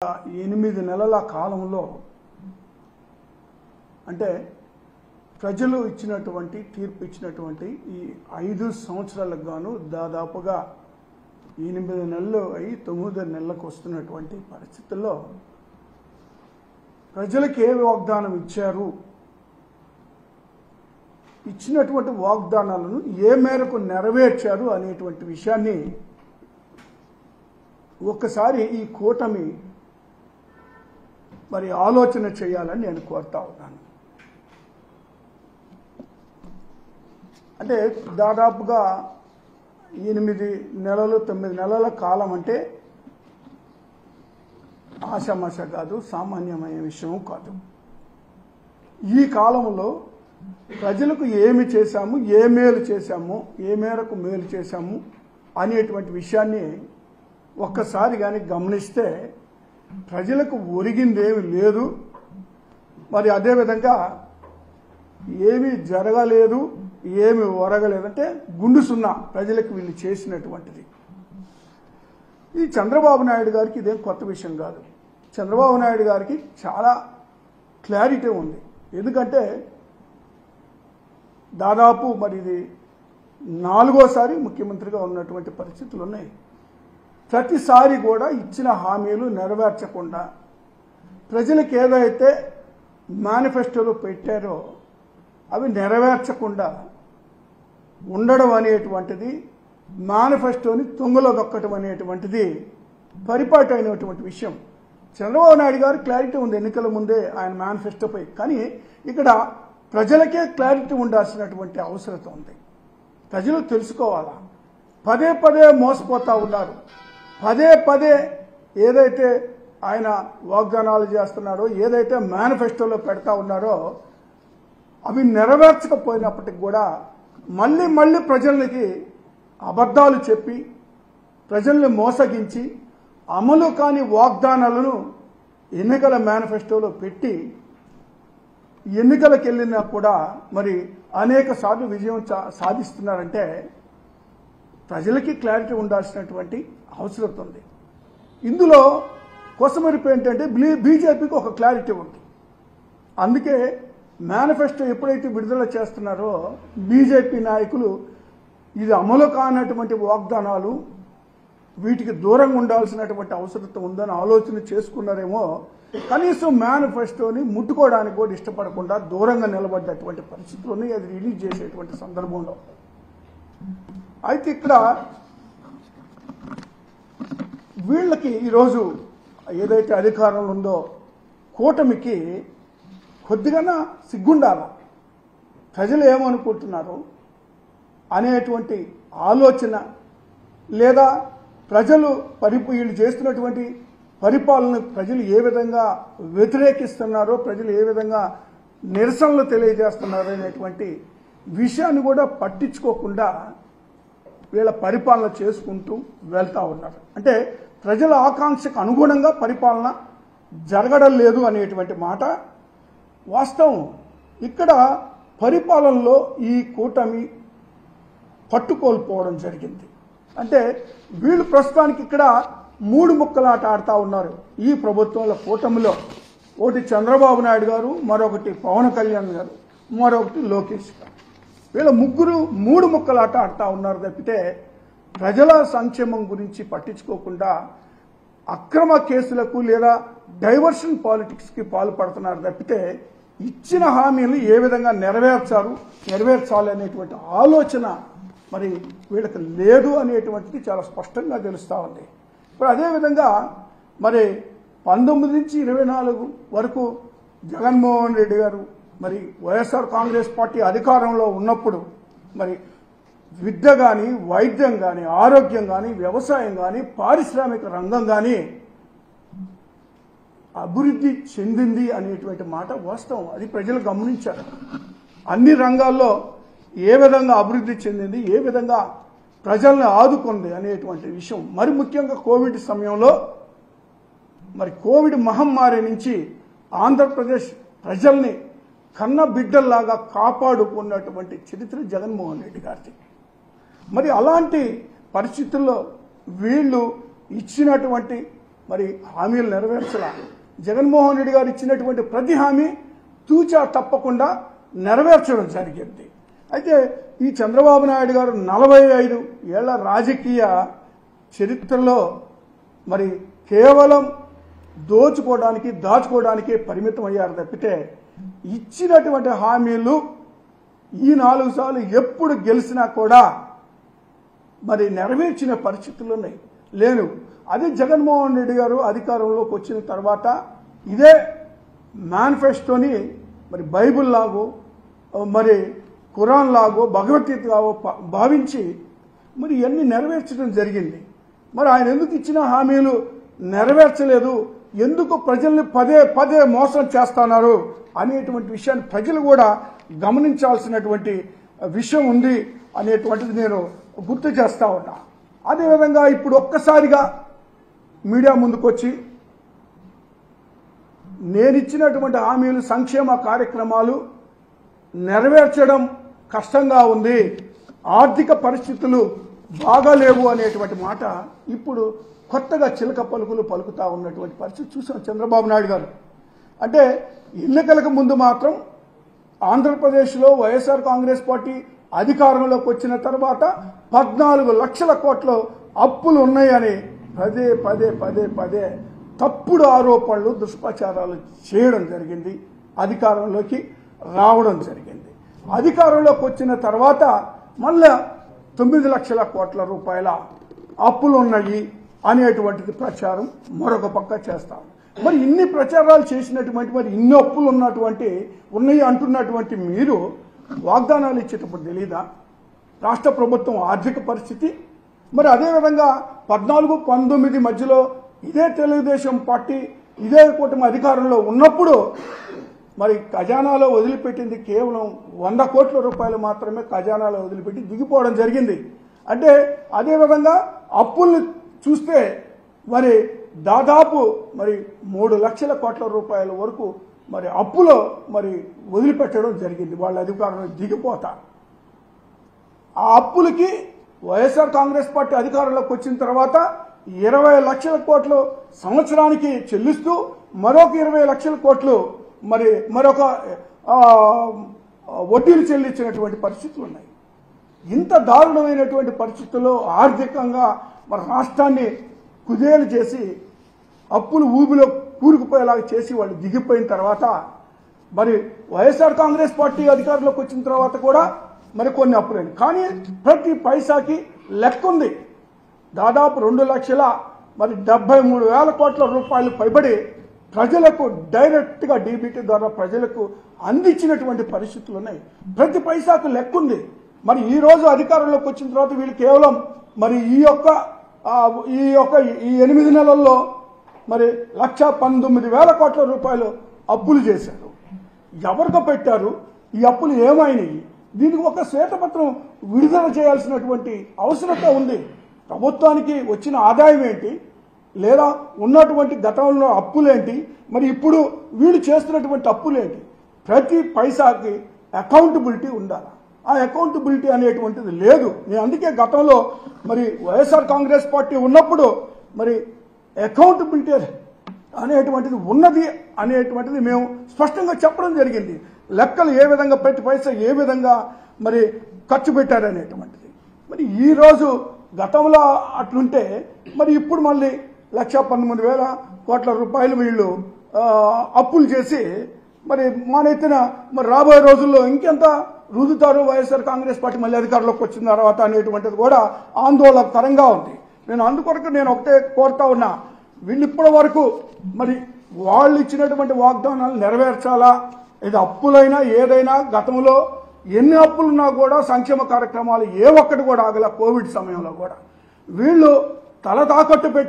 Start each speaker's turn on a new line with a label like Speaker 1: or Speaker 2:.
Speaker 1: 8 నెలల కాలంలో అంటే ప్రజలు ఇచ్చినటువంటి తీర్పు ఇచ్చినటువంటి ఈ 5 సంవత్సరాలకు గాను దాదాపుగా 8 నెలలు అయి 9 నెలలకు వస్తున్నటువంటి పరిస్థితుల్లో ప్రజలకు ఏ వాగ్దానం ఇచ్చారు, ఇచ్చినటువంటి వాగ్దానాలను ఏ మేరకు నెరవేర్చారు అనేటువంటి విషయాన్ని ఒక్కసారి ఈ కూటమి మరి ఆలోచన చేయాలని నేను కోరుతా ఉన్నాను. అంటే దాదాపుగా 8 నెలలు 9 నెలల కాలం అంటే ఆషామాష కాదు, సామాన్యమైన విషయం కాదు. ఈ కాలంలో ప్రజలకు ఏమి చేశాము, ఏ మేలు చేశాము, ఏ మేరకు మేలు చేశాము అనేటువంటి విషయాన్ని ఒక్కసారి కానీ గమనిస్తే ప్రజలకు ఒరిగిందేమి లేదు. మరి అదేవిధంగా ఏమీ జరగలేదు, ఏమి ఒరగలేదంటే గుండు సున్నా ప్రజలకు వీళ్ళు చేసినటువంటిది. ఈ చంద్రబాబు నాయుడు గారికి ఇదేం కొత్త విషయం కాదు. చంద్రబాబు నాయుడు గారికి చాలా క్లారిటీ ఉంది. ఎందుకంటే దాదాపు మరి ఇది 4వసారి ముఖ్యమంత్రిగా ఉన్నటువంటి పరిస్థితులు ఉన్నాయి. ప్రతిసారి కూడా ఇచ్చిన హామీలు నెరవేర్చకుండా ప్రజలకు ఏదైతే మేనిఫెస్టోలో పెట్టారో అవి నెరవేర్చకుండా ఉండడం అనేటువంటిది, మేనిఫెస్టోని తుంగలో దొక్కటం అనేటువంటిది పరిపాటి అయినటువంటి విషయం. చంద్రబాబు నాయుడు గారు క్లారిటీ ఉంది ఎన్నికల ముందే ఆయన మేనిఫెస్టోపై. కానీ ఇక్కడ ప్రజలకే క్లారిటీ ఉండాల్సినటువంటి అవసరం ఉంది. ప్రజలు తెలుసుకోవాలా. పదే పదే మోసపోతూ ఉన్నారు. పదే పదే ఏదైతే ఆయన వాగ్దానాలు చేస్తున్నారో, ఏదైతే మేనిఫెస్టోలో పెడతా ఉన్నారో అవి నెరవేర్చకపోయినప్పటికి కూడా మళ్ళీ మళ్ళీ ప్రజలకి అబద్ధాలు చెప్పి ప్రజల్ని మోసగించి అమలు కాని వాగ్దానాలను ఎన్నికల మేనిఫెస్టోలో పెట్టి ఎన్నికలకు వెళ్ళినా కూడా మరి అనేక సార్లు విజయం సాధిస్తున్నారంటే ప్రజలకి క్లారిటీ ఉండాల్సినటువంటి అవసరం ఉంది. ఇందులో కొసమెరుపు ఏంటంటే బీజేపీకి ఒక క్లారిటీ ఉంది. అందుకే మేనిఫెస్టో ఎప్పుడైతే విడుదల చేస్తున్నారో బీజేపీ నాయకులు ఇది అమలు కానటువంటి వాగ్దానాలు, వీటికి దూరంగా ఉండాల్సినటువంటి అవసరం ఉందని ఆలోచన చేసుకున్నారేమో. కనీసం మేనిఫెస్టోని ముట్టుకోవడానికి కూడా ఇష్టపడకుండా దూరంగా నిలబడ్డటువంటి పరిస్థితుల్లోనే అది రిలీజ్ చేసేటువంటి సందర్భంలో అయితే ఇక్కడ వీళ్ళకి ఈరోజు ఏదైతే అధికారంలో ఉందో కూటమికి కొద్దిగా సిగ్గుండాల. ప్రజలు ఏమనుకుంటున్నారు అనేటువంటి ఆలోచన, లేదా ప్రజలు వీళ్ళు చేస్తున్నటువంటి పరిపాలన ప్రజలు ఏ విధంగా వ్యతిరేకిస్తున్నారో, ప్రజలు ఏ విధంగా నిరసనలు తెలియజేస్తున్నారో అనేటువంటి విషయాన్ని కూడా పట్టించుకోకుండా వీళ్ళ పరిపాలన చేసుకుంటూ వెళ్తూ ఉన్నారు. అంటే ప్రజల ఆకాంక్షకు అనుగుణంగా పరిపాలన జరగడం లేదు అనేటువంటి మాట వాస్తవం. ఇక్కడ పరిపాలనలో ఈ కూటమి పట్టుకోల్పోవడం జరిగింది. అంటే వీళ్ళు ప్రస్తుతానికి ఇక్కడ 3 ముక్కలాట ఆడుతూ ఉన్నారు ఈ ప్రభుత్వంలో, కూటమిలో. ఒకటి చంద్రబాబు నాయుడు గారు, మరొకటి పవన్ కళ్యాణ్ గారు, మరొకటి లోకేష్ గారు. వీళ్ళ ముగ్గురు 3 ముక్కలాట ఆడుతూ ఉన్నారు తప్పితే ప్రజల సంక్షేమం గురించి పట్టించుకోకుండా అక్రమ కేసులకు లేదా డైవర్షన్ పాలిటిక్స్కి పాల్పడుతున్నారు తప్పితే ఇచ్చిన హామీలు ఏ విధంగా నెరవేర్చాలి అనేటువంటి ఆలోచన మరి వీళ్ళకి లేదు అనేటువంటిది చాలా స్పష్టంగా తెలుస్తూ ఉంది. ఇప్పుడు అదేవిధంగా మరి 19 నుంచి 24 వరకు జగన్మోహన్ రెడ్డి గారు మరి వైఎస్ఆర్ కాంగ్రెస్ పార్టీ అధికారంలో ఉన్నప్పుడు మరి విద్య కానీ, వైద్యం కానీ, ఆరోగ్యం కానీ, వ్యవసాయం కానీ, పారిశ్రామిక రంగం కానీ అభివృద్ధి చెందింది అనేటువంటి మాట వాస్తవం. అది ప్రజలు గమనించారు. అన్ని రంగాల్లో ఏ విధంగా అభివృద్ధి చెందింది, ఏ విధంగా ప్రజల్ని ఆదుకుంది అనేటువంటి విషయం. మరి ముఖ్యంగా కోవిడ్ సమయంలో మరి కోవిడ్ మహమ్మారి నుంచి ఆంధ్రప్రదేశ్ ప్రజల్ని కన్న బిడ్డల్లాగా కాపాడుకున్నటువంటి చరిత్ర జగన్మోహన్ రెడ్డి గారిది. మరి అలాంటి పరిస్థితుల్లో వీళ్ళు ఇచ్చినటువంటి మరి హామీలు నెరవేర్చలా. జగన్మోహన్ రెడ్డి గారు ఇచ్చినటువంటి ప్రతి హామీ తూచా తప్పకుండా నెరవేర్చడం జరిగింది. అయితే ఈ చంద్రబాబు నాయుడు గారు 45 ఏళ్ల రాజకీయ చరిత్రలో మరి కేవలం దోచుకోవడానికి దాచుకోవడానికి పరిమితం అయ్యారు తప్పితే ఇచ్చినటువంటి హామీలు ఈ 4 సార్లు ఎప్పుడు గెలిచినా కూడా మరి నెరవేర్చిన పరిస్థితులు ఉన్నాయి లేను. అదే జగన్మోహన్ రెడ్డి గారు అధికారంలోకి వచ్చిన తర్వాత ఇదే మేనిఫెస్టోని మరి బైబిల్ లాగో మరి ఖురాన్ లాగో భగవద్గీత లాగో భావించి మరి ఇవన్నీ నెరవేర్చడం జరిగింది. మరి ఆయన ఎందుకు ఇచ్చిన హామీలు నెరవేర్చలేదు, ఎందుకు ప్రజల్ని పదే పదే మోసం చేస్తున్నారు అనేటువంటి విషయాన్ని ప్రజలు కూడా గమనించాల్సినటువంటి విషయం ఉంది అనేటువంటిది నేను గుర్తు చేస్తా ఉన్నా. అదేవిధంగా ఇప్పుడు ఒక్కసారిగా మీడియా ముందుకొచ్చి నేనిచ్చినటువంటి హామీలు సంక్షేమ కార్యక్రమాలు నెరవేర్చడం కష్టంగా ఉంది, ఆర్థిక పరిస్థితులు బాగాలేవు అనేటువంటి మాట ఇప్పుడు కొత్తగా చిలక పలుకులు పలుకుతా ఉన్నటువంటి పరిస్థితి చూసాం చంద్రబాబు నాయుడు గారు. అంటే ఎన్నికలకు ముందు మాత్రం ఆంధ్రప్రదేశ్లో వైఎస్ఆర్ కాంగ్రెస్ పార్టీ అధికారంలోకి వచ్చిన తర్వాత 14 లక్షల కోట్ల అప్పులు ఉన్నాయని పదే పదే పదే పదే తప్పుడు ఆరోపణలు దుష్ప్రచారాలు చేయడం జరిగింది. అధికారంలోకి రావడం జరిగింది. అధికారంలోకి వచ్చిన తర్వాత మళ్ళా 9 లక్షల కోట్ల రూపాయల అప్పులు ఉన్నాయి అనేటువంటిది ప్రచారం మరొక పక్క చేస్తాం. మరి ఇన్ని ప్రచారాలు చేసినటువంటి మరి ఇన్ని అప్పులు ఉన్నాయి అంటున్నటువంటి మీరు వాగ్దానాలు ఇచ్చేటప్పుడు తెలీదా రాష్ట్ర ప్రభుత్వం ఆర్థిక పరిస్థితి? మరి అదేవిధంగా 14-19 మధ్యలో ఇదే తెలుగుదేశం పార్టీ ఇదే కూటమి అధికారంలో ఉన్నప్పుడు మరి ఖజానాలో వదిలిపెట్టింది కేవలం 100 కోట్ల రూపాయలు మాత్రమే ఖజానాలో వదిలిపెట్టి దిగిపోవడం జరిగింది. అంటే అదేవిధంగా అప్పుల్ని చూస్తే మరి దాదాపు మరి 3 లక్షల కోట్ల రూపాయల వరకు మరి అప్పులో మరి వదిలిపెట్టడం జరిగింది వాళ్ళ అధికారంలో దిగిపోతా. ఆ అప్పులకి వైఎస్ఆర్ కాంగ్రెస్ పార్టీ అధికారంలోకి వచ్చిన తర్వాత 20 లక్షల కోట్లు సంవత్సరానికి చెల్లిస్తూ మరొక 20 లక్షల కోట్లు మరి మరొక వడ్డీలు చెల్లించినటువంటి పరిస్థితులు ఉన్నాయి. ఇంత దారుణమైనటువంటి పరిస్థితుల్లో ఆర్థికంగా మరి రాష్ట్రాన్ని కుదేలు చేసి అప్పులు ఊబిలో కూరుకుపోయేలాగా చేసి వాళ్ళు దిగిపోయిన తర్వాత మరి వైఎస్ఆర్ కాంగ్రెస్ పార్టీ అధికారంలోకి వచ్చిన తర్వాత కూడా మరి కొన్ని అప్పులైంది. కానీ ప్రతి పైసాకి లెక్క ఉంది. దాదాపు 2,73,000 కోట్ల రూపాయలు పైబడి ప్రజలకు డైరెక్ట్గా డీబీటీ ద్వారా ప్రజలకు అందించినటువంటి పరిస్థితులు ఉన్నాయి. ప్రతి పైసాకు లెక్క ఉంది. మరి ఈ రోజు అధికారంలోకి వచ్చిన తర్వాత వీళ్ళు కేవలం మరి ఈ 8 నెలల్లో మరి 1,19,000 కోట్ల రూపాయలు అప్పులు చేశారు. ఎవరికో పెట్టారు? ఈ అప్పులు ఏమైనాయి? దీనికి ఒక శ్వేతపత్రం విడుదల చేయాల్సినటువంటి అవసరత ఉంది. ప్రభుత్వానికి వచ్చిన ఆదాయం ఏంటి, లేదా ఉన్నటువంటి గతంలో అప్పులేంటి, మరి ఇప్పుడు వీళ్ళు చేస్తున్నటువంటి అప్పులేంటి? ప్రతి పైసాకి అకౌంటబిలిటీ ఉండాలి. ఆ అకౌంటబిలిటీ అనేటువంటిది లేదు. నేను అందుకే గతంలో మరి వైఎస్ఆర్ కాంగ్రెస్ పార్టీ ఉన్నప్పుడు మరి అకౌంటబిలిటీ అనేటువంటిది ఉన్నది అనేటువంటిది మేము స్పష్టంగా చెప్పడం జరిగింది. లెక్కలు ఏ విధంగా ప్రతి పైసా ఏ విధంగా మరి ఖర్చు పెట్టారనేటువంటిది. మరి ఈరోజు గతంలో అట్లుంటే మరి ఇప్పుడు మళ్ళీ 1,19,000 కోట్ల రూపాయలు వీళ్ళు అప్పులు చేసి మరి మానెత్తిన మరి రాబోయే రోజుల్లో ఇంకెంత రుదుతారు వైఎస్ఆర్ కాంగ్రెస్ పార్టీ మళ్ళీ అధికారంలోకి వచ్చిన తర్వాత అనేటువంటిది కూడా ఆందోళనకరంగా ఉంది. నేను అందుకొరకు నేను ఒకటే కోరుతా ఉన్నా, వీళ్ళు ఇప్పటి వరకు మరి వాళ్ళు ఇచ్చినటువంటి వాగ్దానాలు నెరవేర్చాలా? ఇది అప్పులైనా ఏదైనా గతంలో ఎన్ని అప్పులున్నా కూడా సంక్షేమ కార్యక్రమాలు ఏ ఒక్కటి కూడా ఆగల. కోవిడ్ సమయంలో కూడా వీళ్ళు తల తాకట్టు పెట్టి